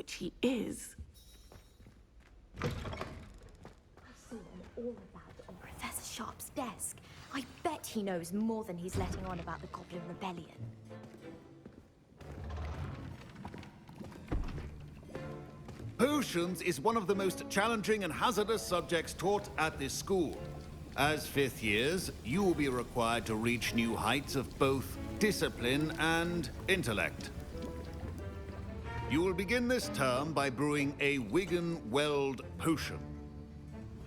which he is. I saw them all about it on Professor Sharp's desk. I bet he knows more than he's letting on about the Goblin Rebellion. Potions is one of the most challenging and hazardous subjects taught at this school. As fifth years, you will be required to reach new heights of both discipline and intellect. You will begin this term by brewing a Wiggen-Weld potion.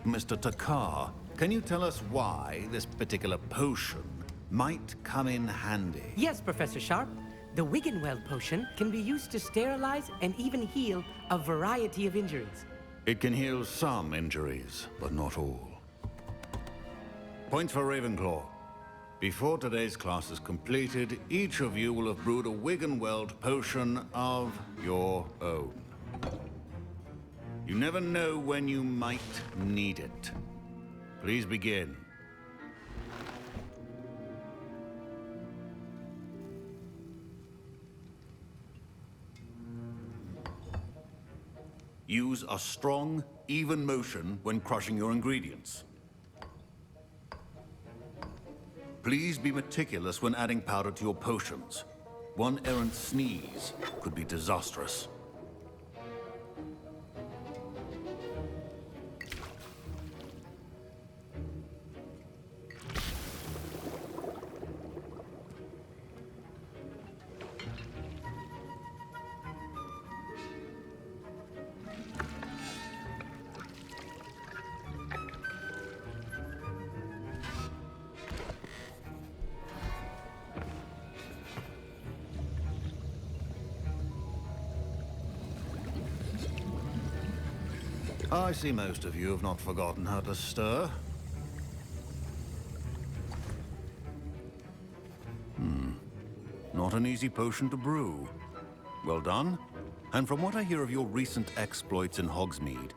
Mr. Takar, can you tell us why this particular potion might come in handy? Yes, Professor Sharp. The Wiggen-Weld potion can be used to sterilize and even heal a variety of injuries. It can heal some injuries, but not all. Point for Ravenclaw. Before today's class is completed, each of you will have brewed a Wiggen-Weld potion of your own. You never know when you might need it. Please begin. Use a strong, even motion when crushing your ingredients. Please be meticulous when adding powder to your potions. One errant sneeze could be disastrous. I see most of you have not forgotten how to stir. Not an easy potion to brew. Well done. And from what I hear of your recent exploits in Hogsmeade,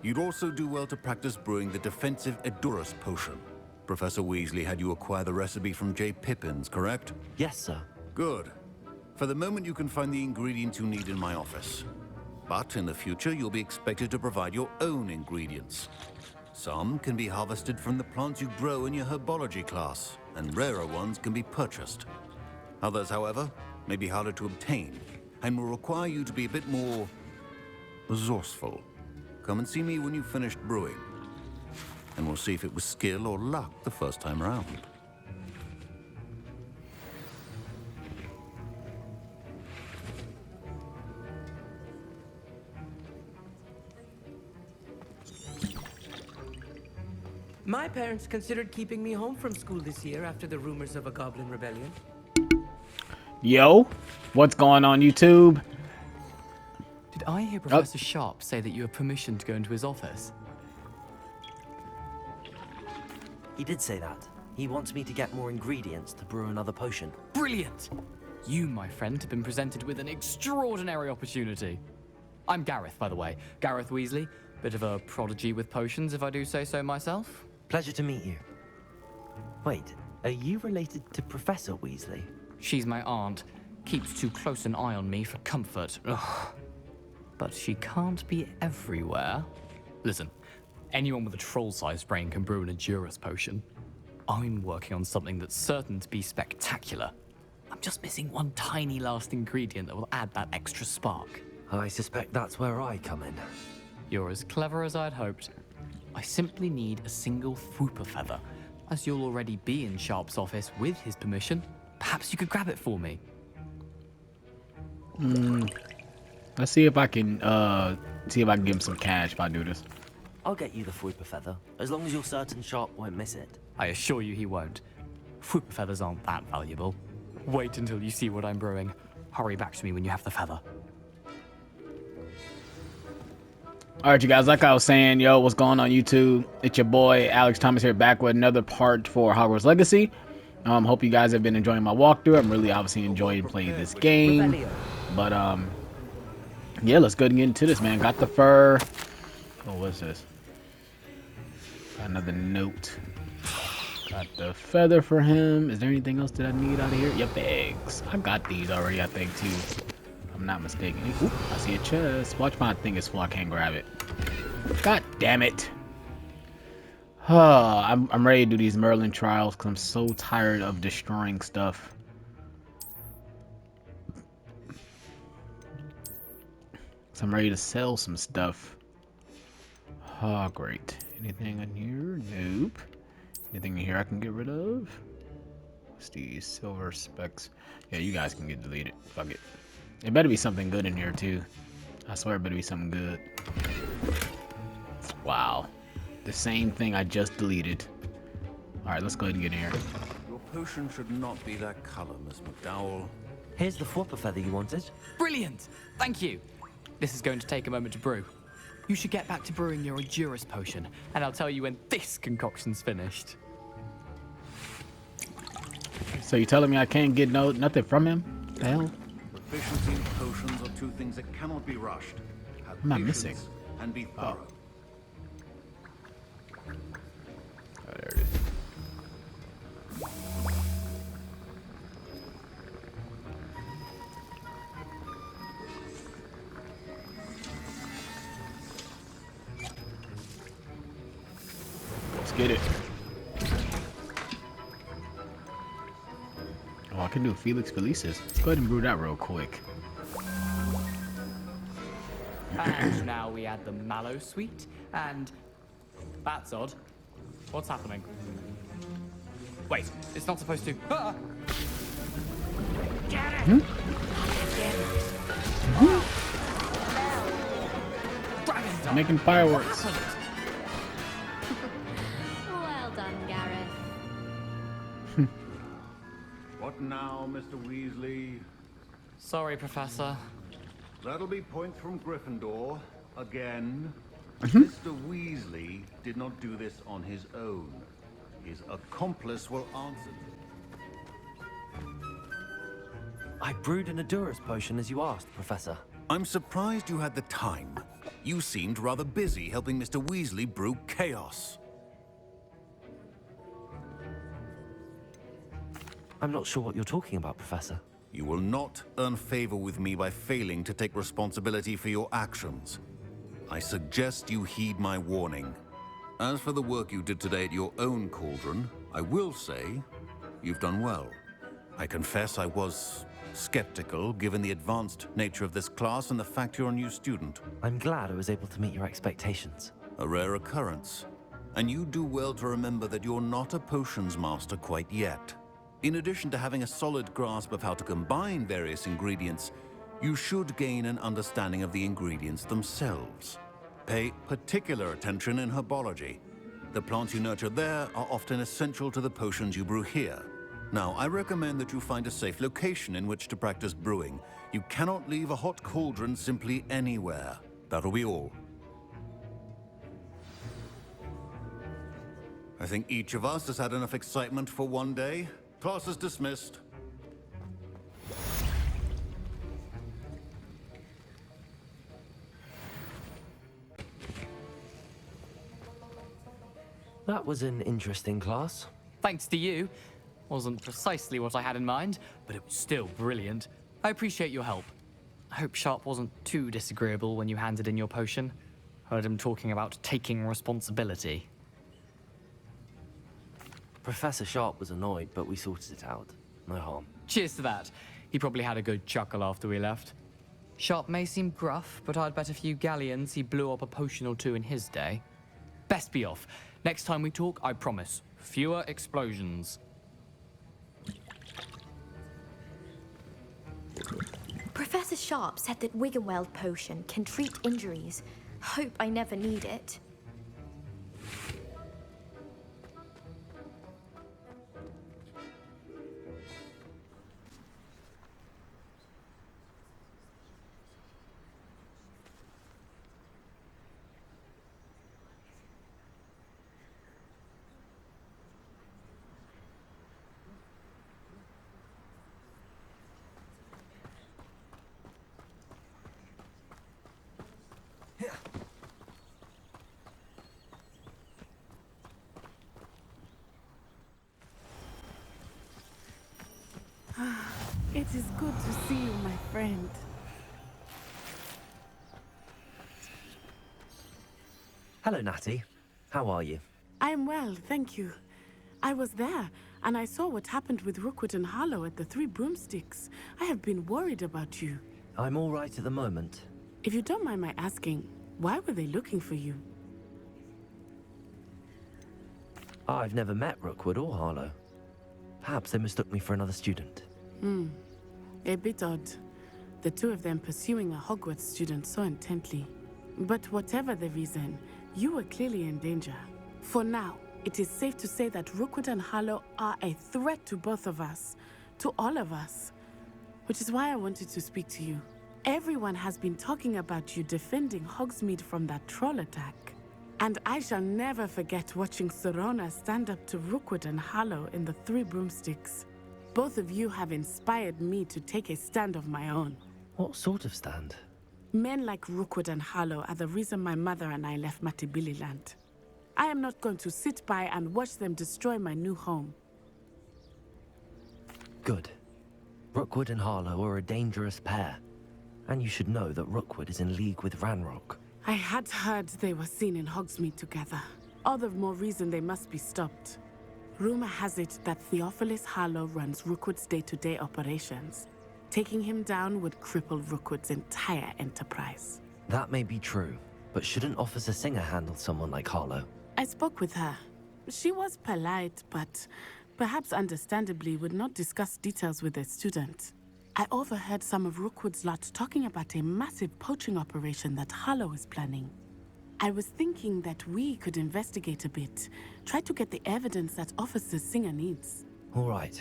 you'd also do well to practice brewing the defensive Edurus potion. Professor Weasley had you acquire the recipe from J. Pippin's, correct? Yes, sir. Good. For the moment, you can find the ingredients you need in my office. But in the future, you'll be expected to provide your own ingredients. Some can be harvested from the plants you grow in your herbology class, and rarer ones can be purchased. Others, however, may be harder to obtain, and will require you to be a bit more resourceful. Come and see me when you've finished brewing, and we'll see if it was skill or luck the first time around. My parents considered keeping me home from school this year after the rumors of a Goblin Rebellion. Yo, what's going on YouTube? Did I hear Professor Sharp say that you have permission to go into his office? He did say that. He wants me to get more ingredients to brew another potion. Brilliant! You, my friend, have been presented with an extraordinary opportunity. I'm Gareth, by the way. Gareth Weasley. Bit of a prodigy with potions, if I do say so myself. Pleasure to meet you. Wait, are you related to Professor Weasley? She's my aunt. Keeps too close an eye on me for comfort. Ugh. But she can't be everywhere. Listen, anyone with a troll-sized brain can brew an Edurus potion. I'm working on something that's certain to be spectacular. I'm just missing one tiny last ingredient that will add that extra spark. I suspect that's where I come in. You're as clever as I'd hoped. I simply need a single Fwooper feather. As you'll already be in Sharp's office with his permission, perhaps you could grab it for me. Let's see if I can give him some cash if I do this. I'll get you the Fwooper feather, as long as you're certain Sharp won't miss it. I assure you he won't. Fwooper feathers aren't that valuable. Wait until you see what I'm brewing. Hurry back to me when you have the feather. All right, you guys, like I was saying, yo, what's going on YouTube? It's your boy Alex Thomas here, back with another part for Hogwarts Legacy. Hope you guys have been enjoying my walkthrough. I'm really obviously enjoying playing this game. But yeah, let's go and get into this, man. Got the fur. Oh, what's this? Got another note. Got the feather for him. Is there anything else that I need out of here? Yep, eggs. I got these already, I think, too. I'm I'm not mistaken. Oop, I see a chest. Watch, my thing is full. I can't grab it. God damn it. I'm ready to do these Merlin trials because I'm so tired of destroying stuff. So I'm ready to sell some stuff. Oh, great. Anything in here? Nope. Anything in here I can get rid of? What's these silver specks? Yeah, you guys can get deleted. Fuck it. There better be something good in here too. I swear it better be something good. Wow. The same thing I just deleted. Alright, let's go ahead and get in here. Your potion should not be that color, Miss McDowell. Here's the flopper feather you wanted. Brilliant! Thank you. This is going to take a moment to brew. You should get back to brewing your Endurus potion, and I'll tell you when this concoction's finished. So you telling me I can't get nothing from him? The hell? Proficiency and potions are two things that cannot be rushed. Have Am I patience missing? and be thorough. Oh, there it is. Let's get it. Oh, I can do Felix Felicis. Let's go ahead and brew that real quick. And now we add the mallow sweet, and... That's odd. What's happening? Wait, it's not supposed to... Ah! Get it! Dragon's Dog. Making fireworks. What happened? Well done, Gareth. What now, Mr. Weasley? Sorry, Professor. That'll be points from Gryffindor. Again. Mr. Weasley did not do this on his own. His accomplice will answer. I brewed an Endurus potion as you asked, Professor. I'm surprised you had the time. You seemed rather busy helping Mr. Weasley brew chaos. I'm not sure what you're talking about, Professor. You will not earn favor with me by failing to take responsibility for your actions. I suggest you heed my warning. As for the work you did today at your own cauldron, I will say you've done well. I confess I was skeptical given the advanced nature of this class and the fact you're a new student. I'm glad I was able to meet your expectations. A rare occurrence. And you do well to remember that you're not a potions master quite yet. In addition to having a solid grasp of how to combine various ingredients, you should gain an understanding of the ingredients themselves. Pay particular attention in herbology. The plants you nurture there are often essential to the potions you brew here. Now, I recommend that you find a safe location in which to practice brewing. You cannot leave a hot cauldron simply anywhere. That'll be all. I think each of us has had enough excitement for one day. Class is dismissed. That was an interesting class. Thanks to you. Wasn't precisely what I had in mind, but it was still brilliant. I appreciate your help. I hope Sharp wasn't too disagreeable when you handed in your potion. Heard him talking about taking responsibility. Professor Sharp was annoyed, but we sorted it out. No harm. Cheers to that. He probably had a good chuckle after we left. Sharp may seem gruff, but I'd bet a few galleons he blew up a potion or two in his day. Best be off. Next time we talk, I promise, fewer explosions. Professor Sharp said that Wiggenweld potion can treat injuries. Hope I never need it. It is good to see you, my friend. Hello, Natty. How are you? I am well, thank you. I was there, and I saw what happened with Rookwood and Harlow at the Three Broomsticks. I have been worried about you. I'm all right at the moment. If you don't mind my asking, why were they looking for you? I've never met Rookwood or Harlow. Perhaps they mistook me for another student. A bit odd. The two of them pursuing a Hogwarts student so intently. But whatever the reason, you were clearly in danger. For now, it is safe to say that Rookwood and Harlow are a threat to both of us. To all of us. Which is why I wanted to speak to you. Everyone has been talking about you defending Hogsmeade from that troll attack. And I shall never forget watching Serona stand up to Rookwood and Harlow in the Three Broomsticks. Both of you have inspired me to take a stand of my own. What sort of stand? Men like Rookwood and Harlow are the reason my mother and I left Matibililand. I am not going to sit by and watch them destroy my new home. Good. Rookwood and Harlow are a dangerous pair. And you should know that Rookwood is in league with Ranrock. I had heard they were seen in Hogsmeade together. All the more reason they must be stopped. Rumor has it that Theophilus Harlow runs Rookwood's day-to-day operations. Taking him down would cripple Rookwood's entire enterprise. That may be true, but shouldn't Officer Singer handle someone like Harlow? I spoke with her. She was polite, but perhaps understandably would not discuss details with a student. I overheard some of Rookwood's lot talking about a massive poaching operation that Harlow is planning. I was thinking that we could investigate a bit, try to get the evidence that Officer Singer needs. All right,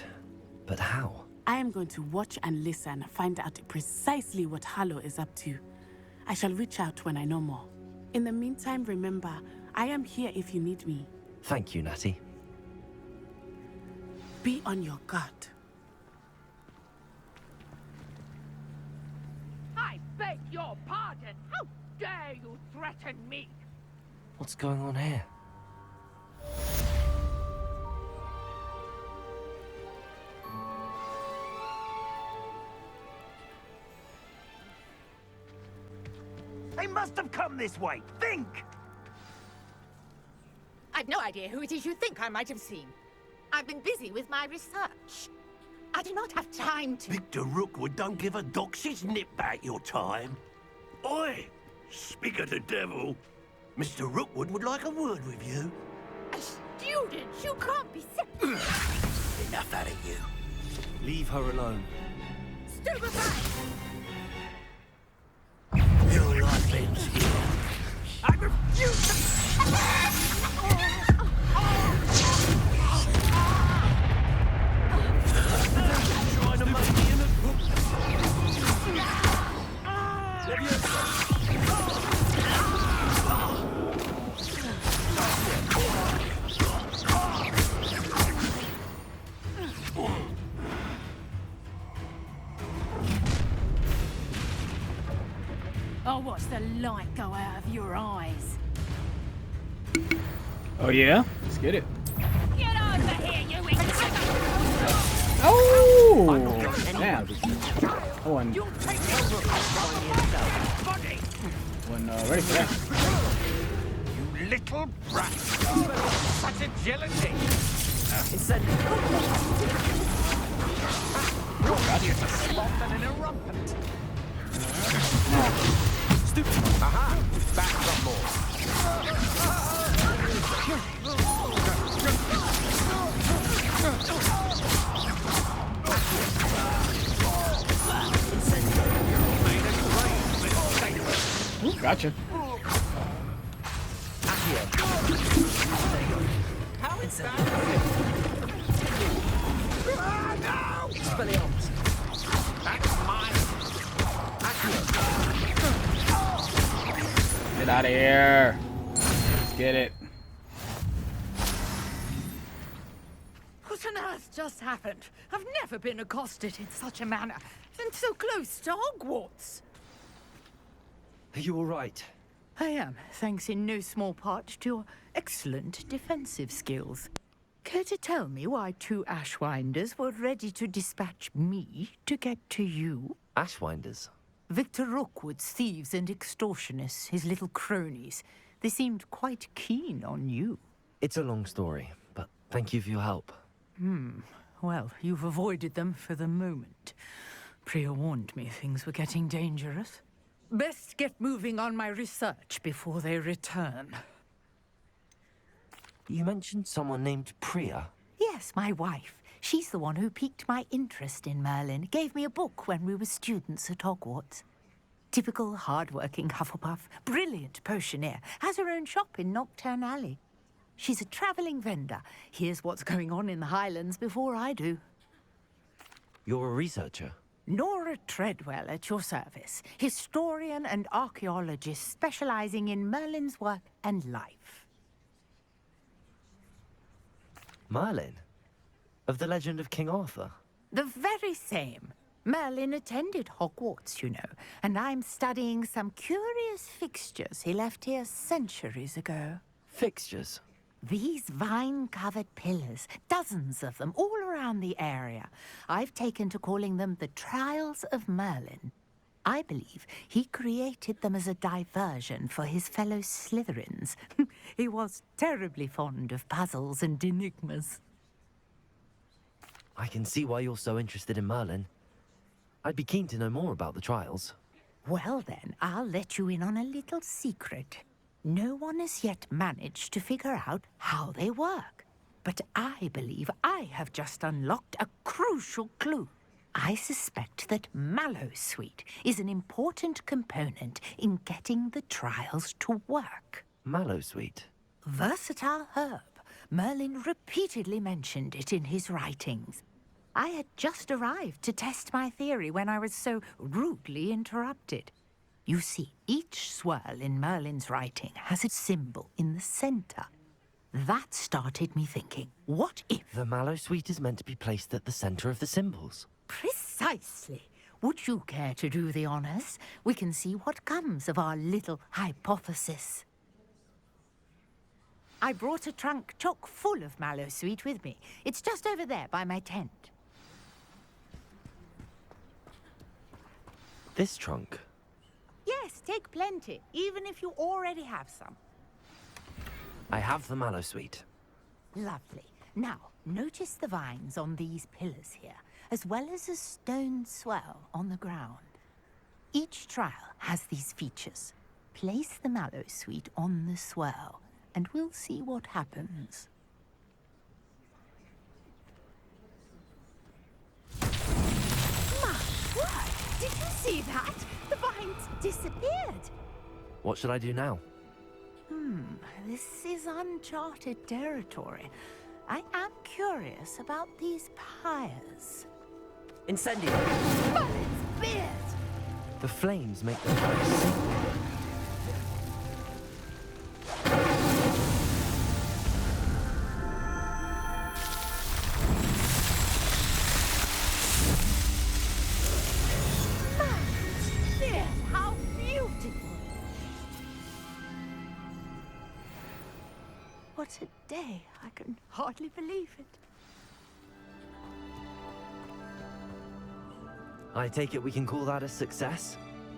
but how? I am going to watch and listen, find out precisely what Harlow is up to. I shall reach out when I know more. In the meantime, remember, I am here if you need me. Thank you, Natty. Be on your guard. I beg your pardon. How dare you threaten me? What's going on here? They must have come this way. Think! I've no idea who it is you think I might have seen. I've been busy with my research. I do not have time to... Victor Rookwood don't give a doxy's nip back your time. Oi! Speak of the devil. Mr. Rookwood would like a word with you. A student? You can't be sick. Enough out of you. Leave her alone. Stupefy! Your life ends here. I refuse to... Trying to make me in a... I'll watch the light go out of your eyes. Oh yeah, let's get it. Get over here, you idiot! Oh, damn. I wasn't ready for that. You little brat. Such agility. You're a sloth and an irrumpent. Stupid. Aha! Back some more. Ooh, gotcha. Get out of here. Let's get it. What on earth just happened? I've never been accosted in such a manner, and so close to Hogwarts. Are you all right? I am, thanks in no small part to your excellent defensive skills. Care to tell me why two Ashwinders were ready to dispatch me to get to you? Ashwinders? Victor Rookwood's thieves and extortionists, his little cronies. They seemed quite keen on you. It's a long story, but thank you for your help. Well, you've avoided them for the moment. Priya warned me things were getting dangerous. Best get moving on my research before they return. You mentioned someone named Priya. Yes, my wife. She's the one who piqued my interest in Merlin. Gave me a book when we were students at Hogwarts. Typical hard-working Hufflepuff, brilliant potioneer, has her own shop in Nocturne Alley. She's a traveling vendor. Hears what's going on in the Highlands before I do. You're a researcher? Nora Treadwell at your service, historian and archaeologist specializing in Merlin's work and life. Merlin? Of the legend of King Arthur? The very same. Merlin attended Hogwarts, you know, and I'm studying some curious fixtures he left here centuries ago. Fixtures? These vine-covered pillars, dozens of them, all around the area. I've taken to calling them the Trials of Merlin. I believe he created them as a diversion for his fellow Slytherins. He was terribly fond of puzzles and enigmas. I can see why you're so interested in Merlin. I'd be keen to know more about the trials. Well then, I'll let you in on a little secret. No one has yet managed to figure out how they work. But I believe I have just unlocked a crucial clue. I suspect that Mallowsweet is an important component in getting the trials to work. Mallowsweet? Versatile herb. Merlin repeatedly mentioned it in his writings. I had just arrived to test my theory when I was so rudely interrupted. You see, each swirl in Merlin's writing has a symbol in the center. That started me thinking, what if... The Mallowsweet is meant to be placed at the center of the symbols. Precisely. Would you care to do the honors? We can see what comes of our little hypothesis. I brought a trunk chock full of Mallowsweet with me. It's just over there by my tent. This trunk? Yes, take plenty, even if you already have some. I have the Mallowsweet. Lovely. Now, notice the vines on these pillars here, as well as a stone swell on the ground. Each trial has these features. Place the Mallowsweet on the swell, and we'll see what happens. My word! Did you see that? The vines disappeared. What should I do now? This is uncharted territory. I am curious about these pyres. Incendio! Merlin's beard! The flames make the fire sink. Merlin's beard! How beautiful! What a day. I can hardly believe it. I take it we can call that a success?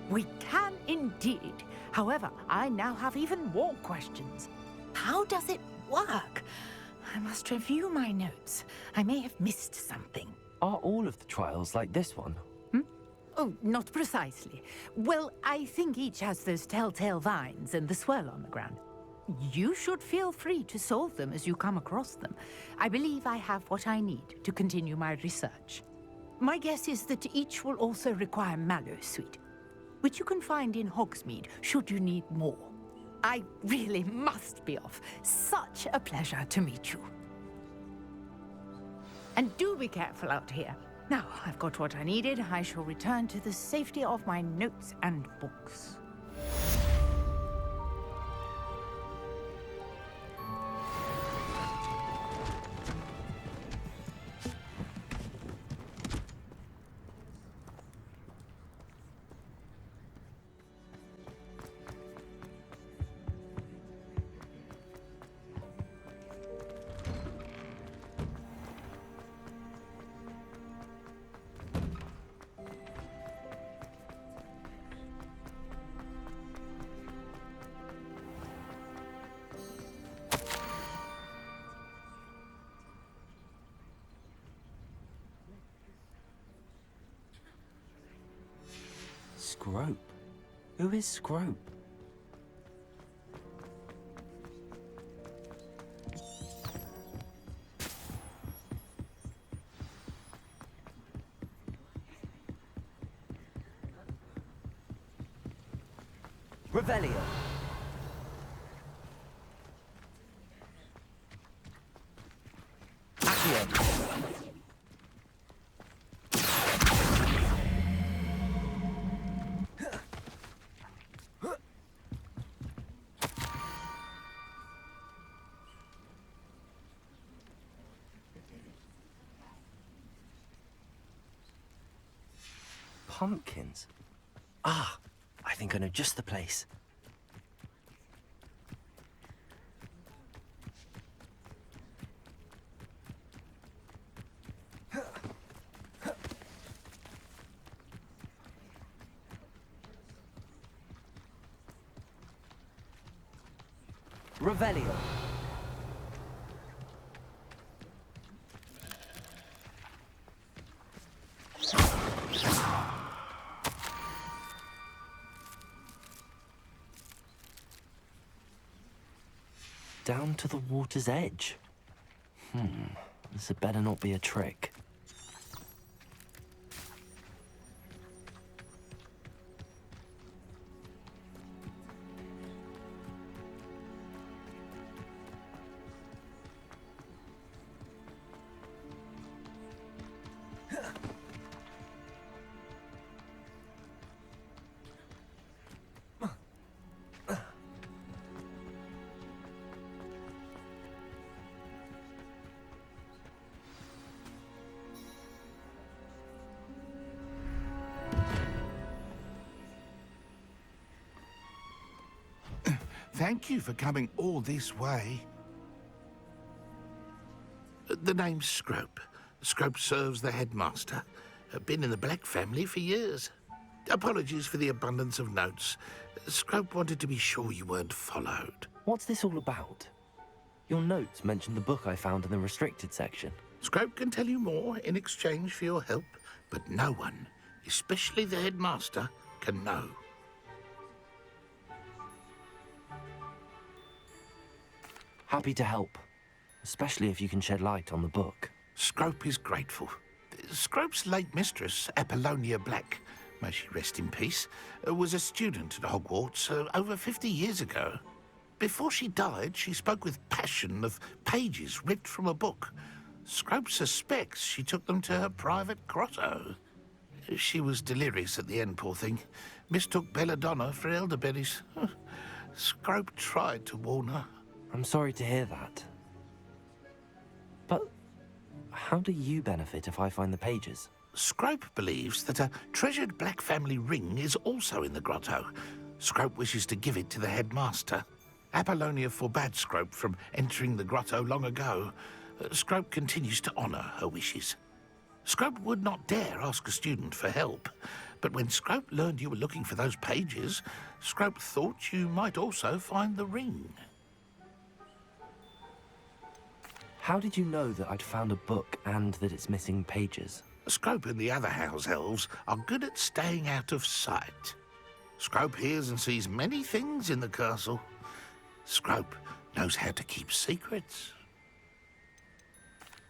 We can indeed. However, I now have even more questions. How does it work? I must review my notes. I may have missed something. Are all of the trials like this one? Oh, not precisely. Well, I think each has those telltale vines and the swirl on the ground. You should feel free to solve them as you come across them. I believe I have what I need to continue my research. My guess is that each will also require Mallowsweet, which you can find in Hogsmeade should you need more. I really must be off. Such a pleasure to meet you. And do be careful out here. Now, I've got what I needed. I shall return to the safety of my notes and books. Scrope? Who is Scrope? Revelio. Accio. Pumpkins? Ah, I think I know just the place. Revelio. Down to the water's edge. This had better not be a trick. Thank you for coming all this way. The name's Scrope. Scrope serves the headmaster. Been in the Black family for years. Apologies for the abundance of notes. Scrope wanted to be sure you weren't followed. What's this all about? Your notes mentioned the book I found in the restricted section. Scrope can tell you more in exchange for your help, but no one, especially the headmaster, can know. Happy to help, especially if you can shed light on the book. Scrope is grateful. Scrope's late mistress, Apollonia Black, may she rest in peace, was a student at Hogwarts over 50 years ago. Before she died, she spoke with passion of pages ripped from a book. Scrope suspects she took them to her private grotto. She was delirious at the end, poor thing. Mistook belladonna for elderberries. Scrope tried to warn her. I'm sorry to hear that. But how do you benefit if I find the pages? Scrope believes that a treasured Black family ring is also in the grotto. Scrope wishes to give it to the headmaster. Apollonia forbade Scrope from entering the grotto long ago. Scrope continues to honour her wishes. Scrope would not dare ask a student for help, but when Scrope learned you were looking for those pages, Scrope thought you might also find the ring. How did you know that I'd found a book and that it's missing pages? Scrope and the other house elves are good at staying out of sight. Scrope hears and sees many things in the castle. Scrope knows how to keep secrets.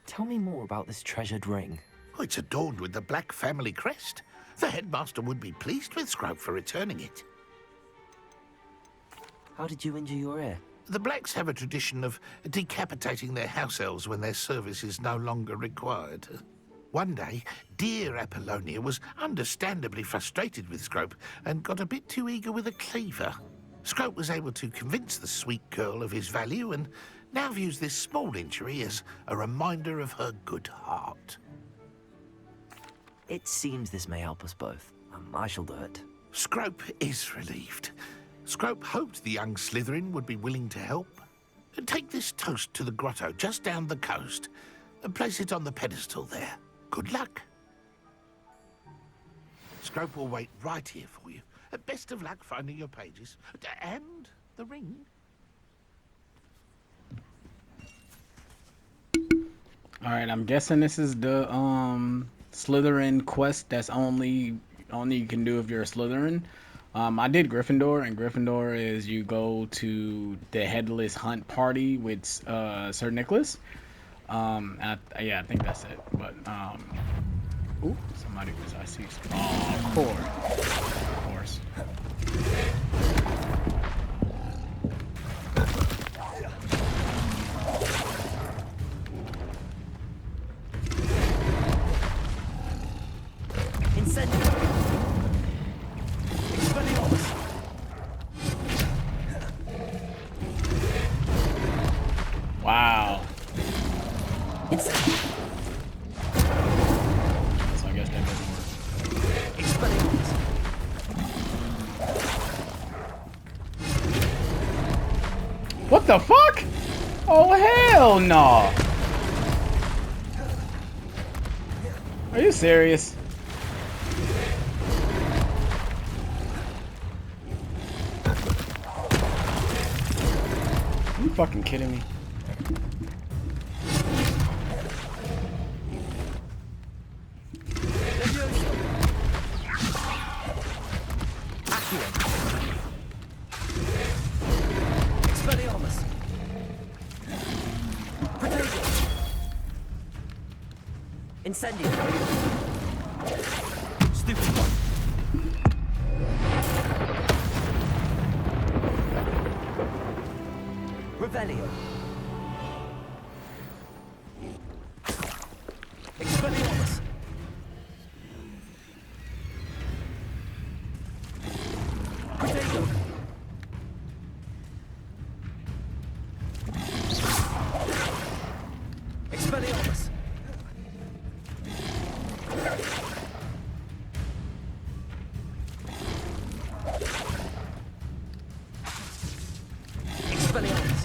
Tell me more about this treasured ring. Oh, it's adorned with the Black family crest. The headmaster would be pleased with Scrope for returning it. How did you injure your ear? The Blacks have a tradition of decapitating their house elves when their service is no longer required. One day, dear Apollonia was understandably frustrated with Scrope and got a bit too eager with a cleaver. Scrope was able to convince the sweet girl of his value and now views this small injury as a reminder of her good heart. It seems this may help us both. I shall do it. Scrope is relieved. Scrope hoped the young Slytherin would be willing to help. Take this toast to the grotto just down the coast and place it on the pedestal there. Good luck. Scrope will wait right here for you. Best of luck finding your pages. And the ring. Alright, I'm guessing this is the Slytherin quest that's only only you can do if you're a Slytherin. I did Gryffindor, and Gryffindor is you go to the Headless Hunt party with Sir Nicholas. Yeah, I think that's it. But ooh, somebody was I see. Oh, of course. Wow. So I guess that doesn't work. What the fuck? Oh hell no! Are you serious? Are you fucking kidding me? Incendio. Stupid one. Revelio. Expelliarmus. Potato. Expelliarmus. Expelliarmus. Expelliarmus.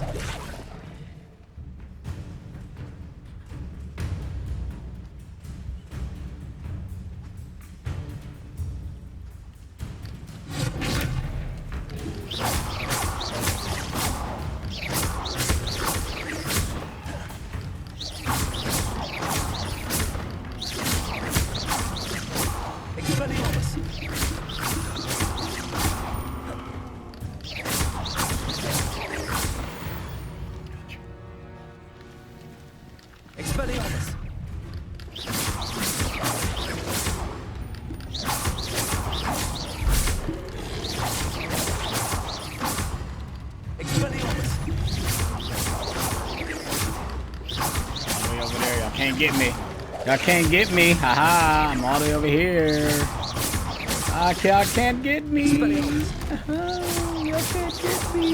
Expelliarmus. Expelliarmus. All the way over there, y'all can't get me. Y'all can't get me. Haha, I'm all the way over here. Y'all can't get me. Y'all can't get me.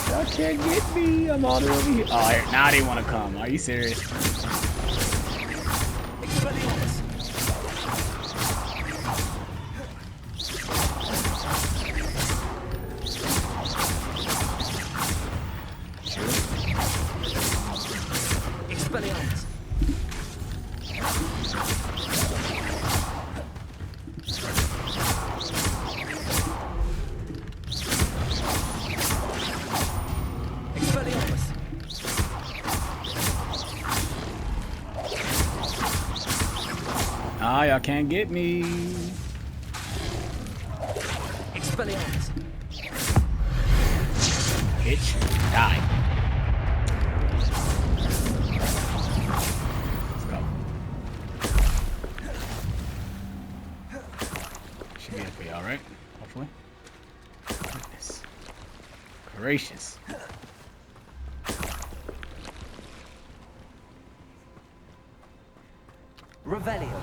Y'all can't get me. I'm all the way over here. Oh, now they want to come. Are you serious? Expelliarmus. Expelliarmus. Expelliarmus. Ah, y'all can't get me. Expelliarmus. Bitch, die. Let's go. Should be up here, all right? Hopefully. Goodness gracious. Revelio.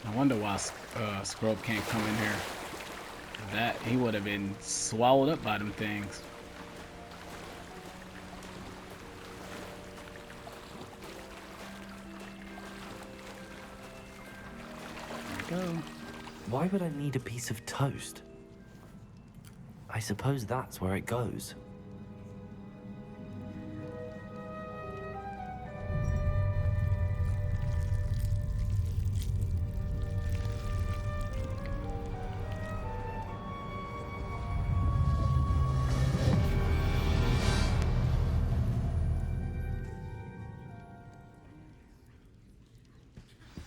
I wonder why Scrub can't come in here. That he would have been swallowed up by them things. There we go. Why would I need a piece of toast? I suppose that's where it goes.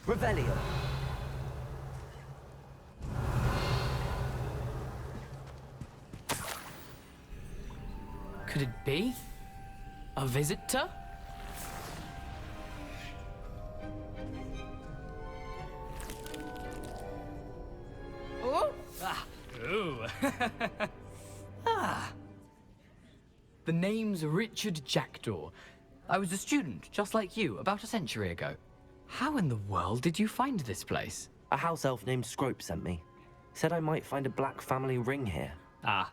Revelio. Could it be? A visitor? Oh! Ah! Ooh! Ah! The name's Richard Jackdaw. I was a student, just like you, about a century ago. How in the world did you find this place? A house elf named Scrope sent me. Said I might find a black family ring here. Ah.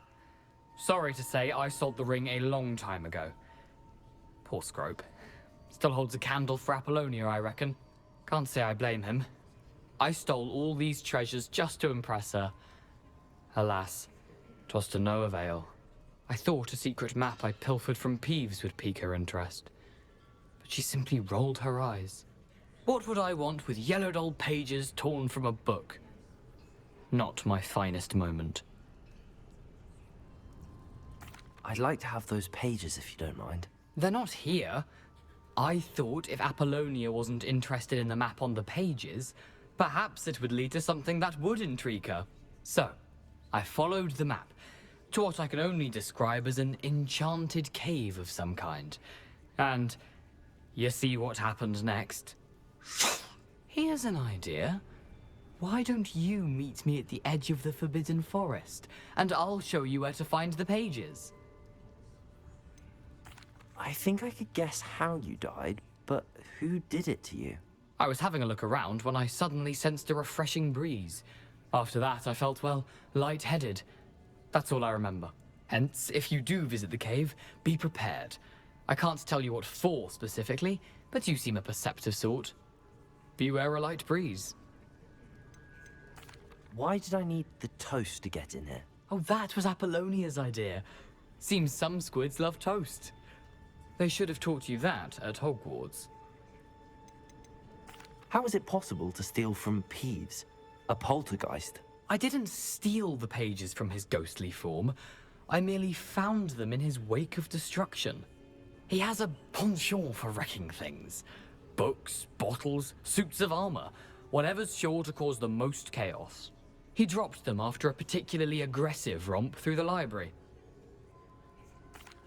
Sorry to say, I sold the ring a long time ago. Poor Scrope. Still holds a candle for Apollonia, I reckon. Can't say I blame him. I stole all these treasures just to impress her. Alas, 'twas to no avail. I thought a secret map I pilfered from Peeves would pique her interest. But she simply rolled her eyes. What would I want with yellowed old pages torn from a book? Not my finest moment. I'd like to have those pages if you don't mind. They're not here. I thought if Apollonia wasn't interested in the map on the pages, perhaps it would lead to something that would intrigue her. So, I followed the map to what I can only describe as an enchanted cave of some kind. And you see what happened next. Here's an idea. Why don't you meet me at the edge of the Forbidden Forest, and I'll show you where to find the pages. I think I could guess how you died, but who did it to you? I was having a look around when I suddenly sensed a refreshing breeze. After that, I felt, well, lightheaded. That's all I remember. Hence, if you do visit the cave, be prepared. I can't tell you what for specifically, but you seem a perceptive sort. Beware a light breeze. Why did I need the toast to get in here? Oh, that was Apollonia's idea. Seems some squids love toast. They should have taught you that at Hogwarts. How is it possible to steal from Peeves, a poltergeist? I didn't steal the pages from his ghostly form. I merely found them in his wake of destruction. He has a penchant for wrecking things. Books, bottles, suits of armor, whatever's sure to cause the most chaos. He dropped them after a particularly aggressive romp through the library.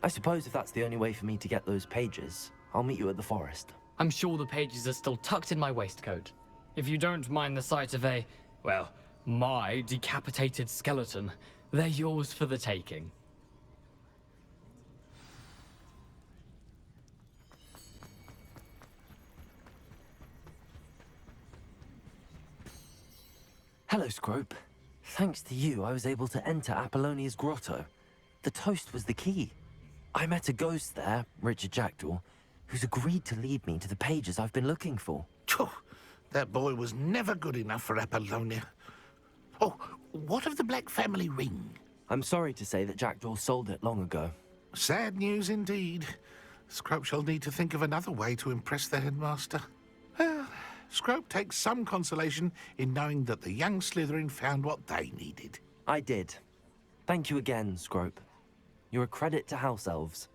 I suppose if that's the only way for me to get those pages, I'll meet you at the forest. I'm sure the pages are still tucked in my waistcoat. If you don't mind the sight of a, well, my decapitated skeleton, they're yours for the taking. Hello, Scrope. Thanks to you, I was able to enter Apollonia's grotto. The toast was the key. I met a ghost there, Richard Jackdaw, who's agreed to lead me to the pages I've been looking for. Phew, that boy was never good enough for Apollonia. Oh, what of the Black family ring? I'm sorry to say that Jackdaw sold it long ago. Sad news indeed. Scrope shall need to think of another way to impress the headmaster. Well, Scrope takes some consolation in knowing that the young Slytherin found what they needed. I did. Thank you again, Scrope. You're a credit to House Elves.